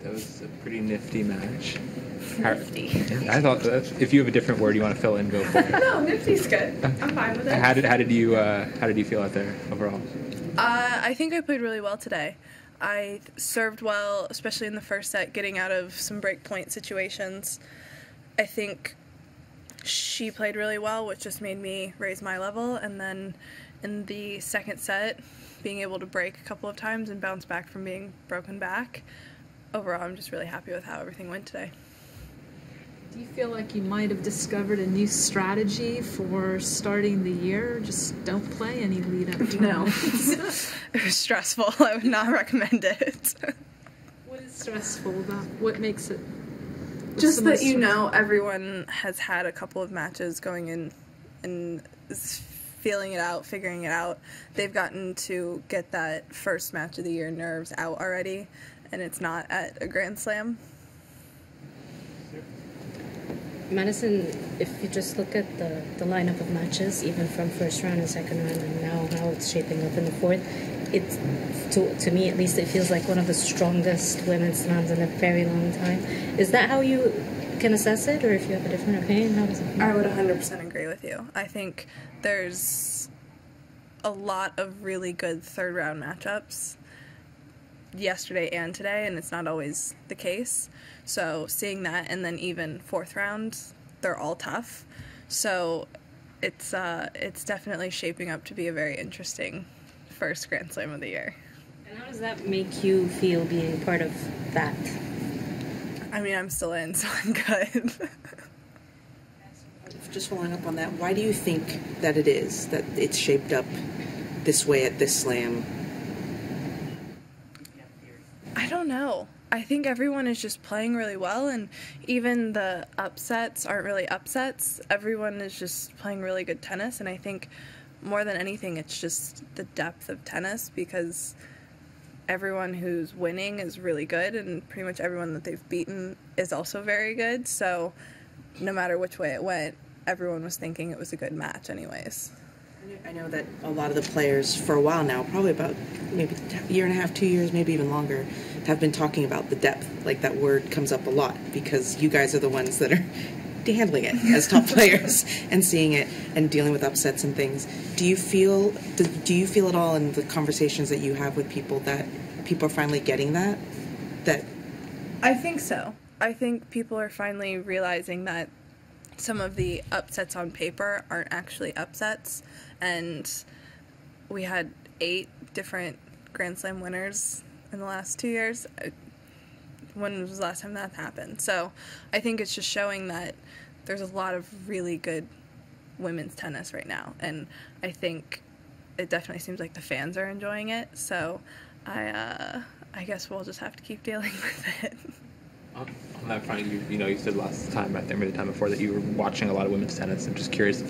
That was a pretty nifty match. Nifty. I thought that if you have a different word you want to fill in, go for it. No, nifty's good. I'm fine with it. How did you feel out there overall? I think I played really well today. I served well, especially in the first set, getting out of some break point situations. I think she played really well, which just made me raise my level. And then in the second set, being able to break a couple of times and bounce back from being broken back. Overall, I'm just really happy with how everything went today. Do you feel like you might have discovered a new strategy for starting the year? Just don't play any lead-up tournaments. No. It was stressful. I would not recommend it. What is stressful about? What makes it? Just that everyone has had a couple of matches going in and is feeling it out, figuring it out. They've gotten to get that first match of the year nerves out already, and it's not at a Grand Slam. Madison, if you just look at the lineup of matches, even from first round and second round, and now how it's shaping up in the fourth, it's to me at least it feels like one of the strongest women's slams in a very long time. Is that how you can assess it, or if you have a different opinion, how does it feel? I would 100% agree with you. I think there's a lot of really good third round matchups yesterday and today, and it's not always the case. So seeing that, and then even fourth round, they're all tough. So it's definitely shaping up to be a very interesting first Grand Slam of the year. And how does that make you feel being part of that? I mean, I'm still in, so I'm good. Just following up on that, why do you think that it is that it's shaped up this way at this slam? I don't know. I think everyone is just playing really well, and even the upsets aren't really upsets. Everyone is just playing really good tennis, and I think more than anything it's just the depth of tennis, because everyone who's winning is really good, and pretty much everyone that they've beaten is also very good. So no matter which way it went, everyone was thinking it was a good match anyways. I know that a lot of the players for a while now, probably about maybe a year and a half, 2 years, maybe even longer, have been talking about the depth. Like, that word comes up a lot because you guys are the ones that are handling it as top players and seeing it and dealing with upsets and things. Do you feel at all in the conversations that you have with people that people are finally getting that? I think so. I think people are finally realizing that some of the upsets on paper aren't actually upsets, and we had 8 different Grand Slam winners in the last 2 years. When was the last time that happened? So I think it's just showing that there's a lot of really good women's tennis right now, and I think it definitely seems like the fans are enjoying it, so I guess we'll just have to keep dealing with it. On that front, you said last time, I think maybe the time before, that you were watching a lot of women's tennis. I'm just curious, you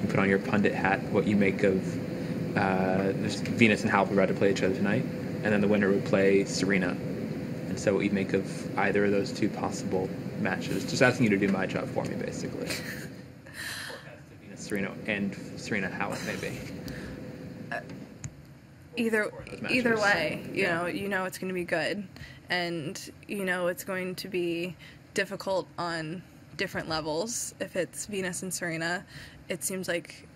put on your pundit hat, what you make of Venus and Halep about to play each other tonight, and then the winner would play Serena. And so what you make of either of those two possible matches. Just asking you to do my job for me, basically. Venus, Serena, and Serena Halep, maybe. Either way, you know it's going to be good, and it's going to be difficult on different levels. If it's Venus and Serena, it seems like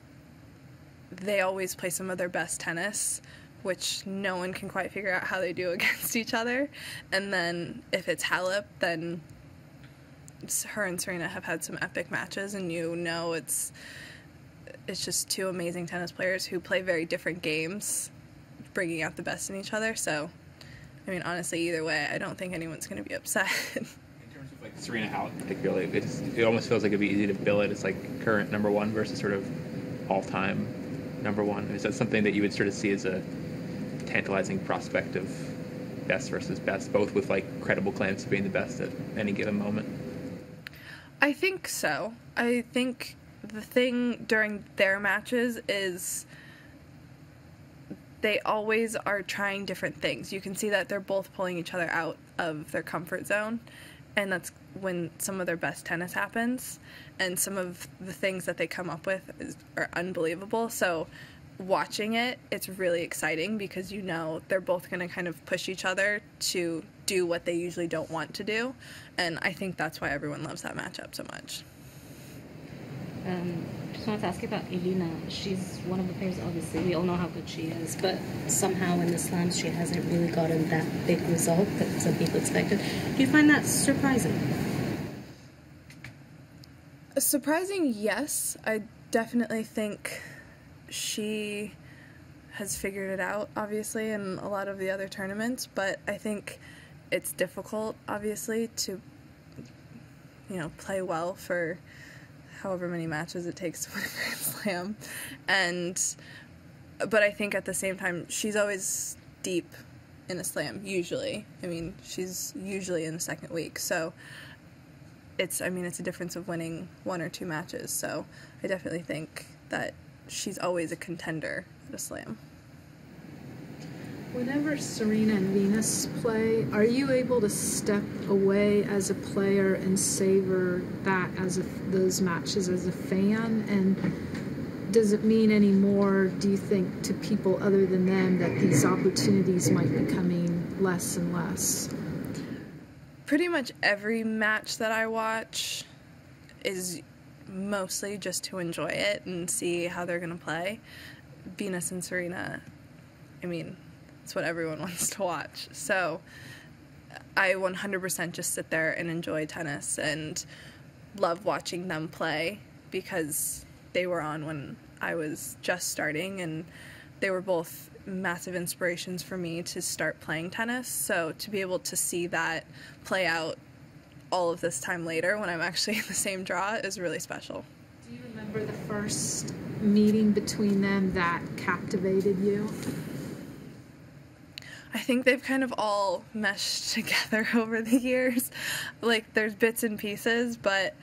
they always play some of their best tennis, which no one can quite figure out how they do against each other. And then if it's Halep, then her and Serena have had some epic matches, and it's just two amazing tennis players who play very different games, bringing out the best in each other. So, I mean, honestly, either way, I don't think anyone's going to be upset. In terms of like Serena Halep particularly, it almost feels like it'd be easy to bill it as like current number one versus sort of all-time number one. Is that something that you would sort of see as a tantalizing prospect of best versus best, both with like credible claims to being the best at any given moment? I think so. I think the thing during their matches is they always are trying different things. You can see that they're both pulling each other out of their comfort zone, and that's when some of their best tennis happens, and some of the things that they come up with are unbelievable. So watching it's really exciting because they're both going to kind of push each other to do what they usually don't want to do, and I think that's why everyone loves that matchup so much. Just wanted to ask you about Elina. She's one of the players, obviously. We all know how good she is, but somehow in the slams she hasn't really gotten that big result that some people expected. Do you find that surprising? Surprising, yes. I definitely think she has figured it out, obviously, in a lot of the other tournaments, but I think it's difficult, obviously, to, play well for however many matches it takes to win a Grand Slam. But I think at the same time, she's always deep in a slam, usually. I mean, she's usually in the second week, so it's a difference of winning 1 or 2 matches, so I definitely think that she's always a contender at a slam. Whenever Serena and Venus play, are you able to step away as a player and savor those matches as a fan? And does it mean any more, do you think, to people other than them that these opportunities might be coming less and less? Pretty much every match that I watch is mostly just to enjoy it and see how they're going to play. Venus and Serena, it's what everyone wants to watch. So I 100% just sit there and enjoy tennis and love watching them play because they were on when I was just starting, and they were both massive inspirations for me to start playing tennis. So to be able to see that play out all of this time later when I'm actually in the same draw is really special. Do you remember the first meeting between them that captivated you? I think they've kind of all meshed together over the years. Like, there's bits and pieces, but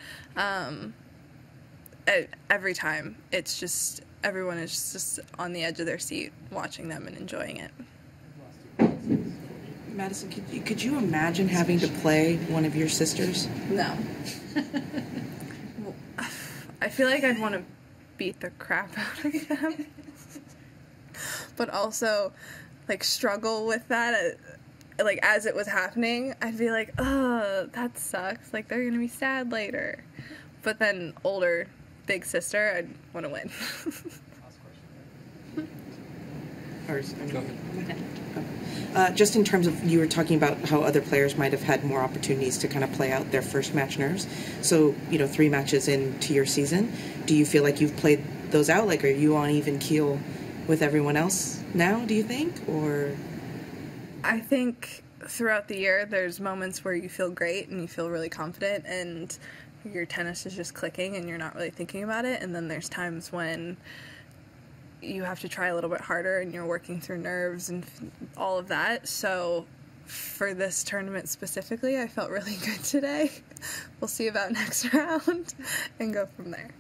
every time it's just, everyone is just on the edge of their seat watching them and enjoying it. Madison, could you imagine having to play one of your sisters? No. I feel like I'd want to beat the crap out of them. But also, struggle with that, as it was happening, I'd be like, oh, that sucks, they're gonna be sad later. But then older big sister, I'd want to win. Just in terms of, you were talking about how other players might have had more opportunities to kind of play out their first match nerves. So, 3 matches into your season, do you feel like you've played those out? Are you on even keel with everyone else now, do you think? Or I think throughout the year there's moments where you feel great and you feel really confident and your tennis is just clicking and you're not really thinking about it, and then there's times when you have to try a little bit harder and you're working through nerves and all of that. So for this tournament specifically, I felt really good today. We'll see about next round and go from there.